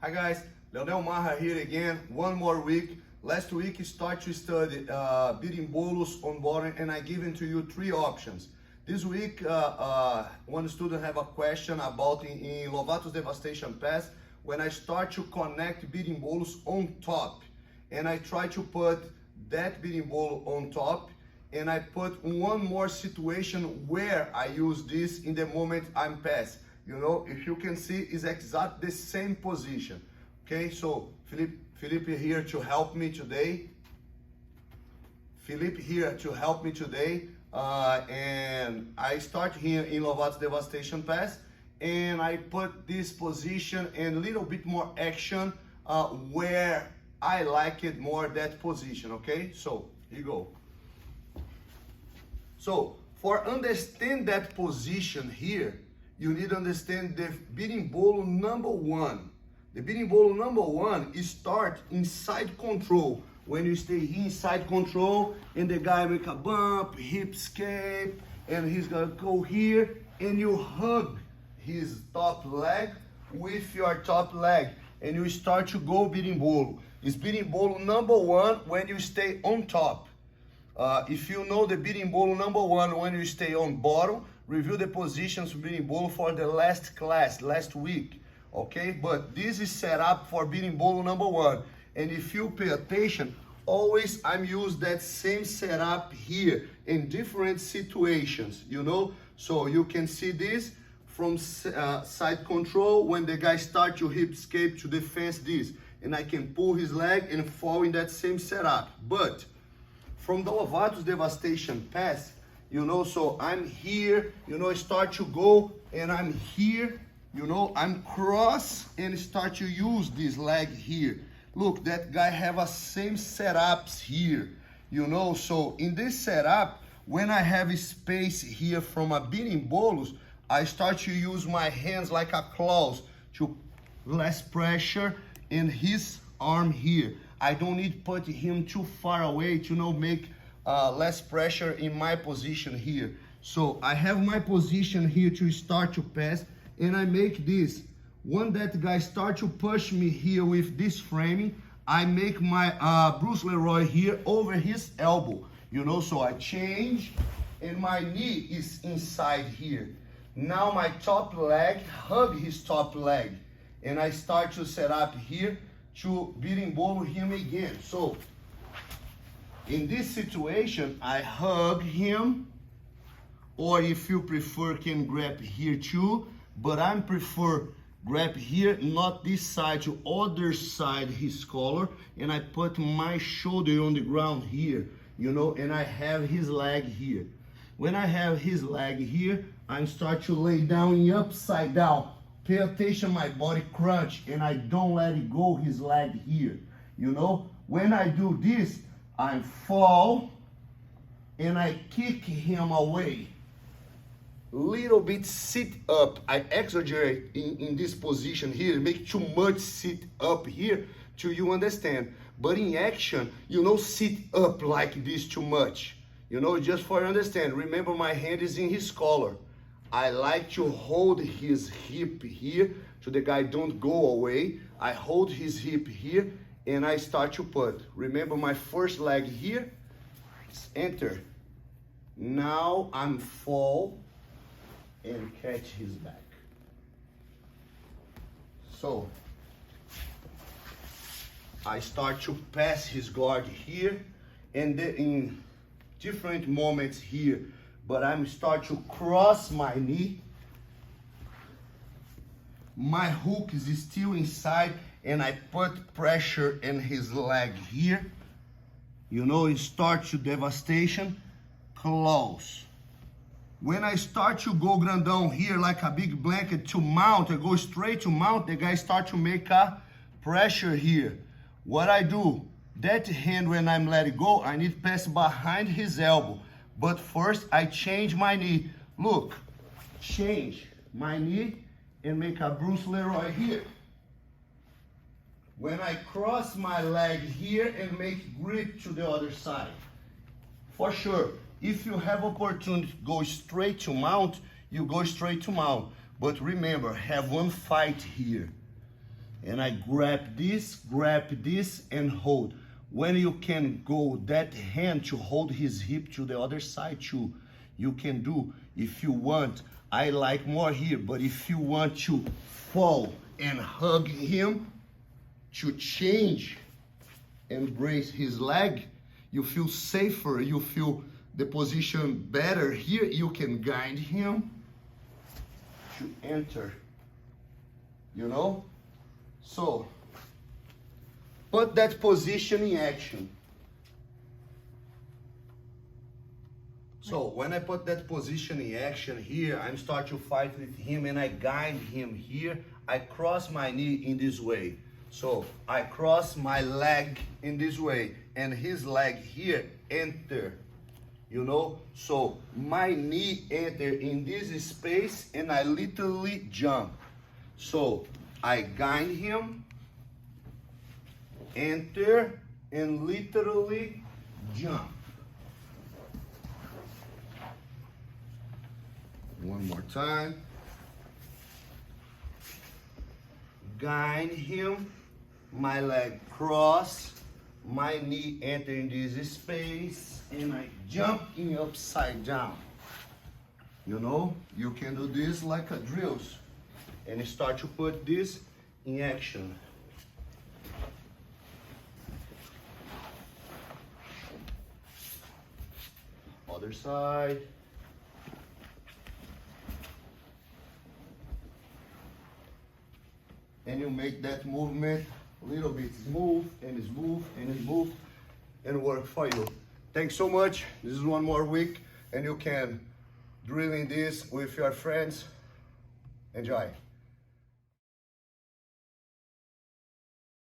Hi guys, Leonel Marra here again, one more week. Last week start to study Berimbolos on bottom and I given to you 3 options. This week one student have a question about in Lovatos Devastation Pass when I start to connect Berimbolos on top and I try to put that Berimbolo on top and I put one more situation where I use this in the moment I'm pass. You know, if you can see, is exactly the same position. Okay, so Felipe here to help me today. And I start here in Lovatos Devastation Pass, and I put this position and a little bit more action where I like it more, that position. Okay, so here you go. So for understand that position here, you need to understand the Berimbolo number 1. The Berimbolo number 1 is start inside control. When you stay here inside control and the guy make a bump, hip escape, and he's gonna go here and you hug his top leg with your top leg and you start to go Berimbolo. It's Berimbolo number 1 when you stay on top. If you know the Berimbolo number 1 when you stay on bottom, review the positions of Berimbolo for the last class, last week, okay? But this is set up for Berimbolo number 1. And if you pay attention, always I'm use that same setup here in different situations, you know? So you can see this from side control when the guy start to hip escape to defense this. And I can pull his leg and fall in that same setup. But from the Lovatos Devastation Pass, you know, so I'm here, you know, start to go and I'm here, you know, I'm cross and start to use this leg here. Look, that guy have a same setups here, you know, so in this setup, when I have space here from a Berimbolos, I start to use my hands like a claws to less pressure in his arm here. I don't need to put him too far away to, you know, make less pressure in my position here. So I have my position here to start to pass and I make this. When that guy start to push me here with this framing, I make my Bruce Leroy here over his elbow. You know, so I change and my knee is inside here. Now my top leg hug his top leg and I start to set up here to Berimbolo him again. So in this situation, I hug him, or if you prefer, can grab here too, but I prefer grab here, not this side, to other side his collar, and I put my shoulder on the ground here, you know, and I have his leg here. When I have his leg here, I start to lay down in upside down. Pay attention, my body crunch, and I don't let it go his leg here, you know. When I do this, I fall and I kick him away. Little bit sit up. I exaggerate in this position here, make too much sit up here to you understand. But in action, you know, sit up like this too much. You know, just for you understand. Remember, my hand is in his collar. I like to hold his hip here so the guy don't go away. I hold his hip here and I start to put. Remember my first leg here, enter. Now I'm fall and catch his back. So I start to pass his guard here and then in different moments here, but I'm start to cross my knee. My hook is still inside and I put pressure in his leg here. You know, it starts to devastation, close. When I start to go grandão here like a big blanket to mount, I go straight to mount, the guy start to make a pressure here. What I do, that hand when I'm let it go, I need to pass behind his elbow. But first I change my knee. Look, change my knee and make a Bruce Leroy here. When I cross my leg here and make grip to the other side. For sure, if you have opportunity to go straight to mount, you go straight to mount. But remember, have one fight here. and I grab this, and hold. When you can go that hand to hold his hip to the other side too, you can do. If you want, I like more here, but if you want to fall and hug him, to change and brace his leg, you feel safer, you feel the position better here, you can guide him to enter, you know? So, put that position in action. So, when I put that position in action here, I'm start to fight with him and I guide him here. I cross my knee in this way. So, I cross my leg in this way and his leg here enter, you know? So, my knee enter in this space and I literally jump. So, I guide him, enter, and literally jump. One more time. Guide him, my leg cross, my knee enter in this space, and I jump in upside down. You know, you can do this like a drills, and start to put this in action. Other side. And you make that movement a little bit smooth and smooth and smooth and work for you. Thanks so much. This is one more week and you can drilling this with your friends. Enjoy.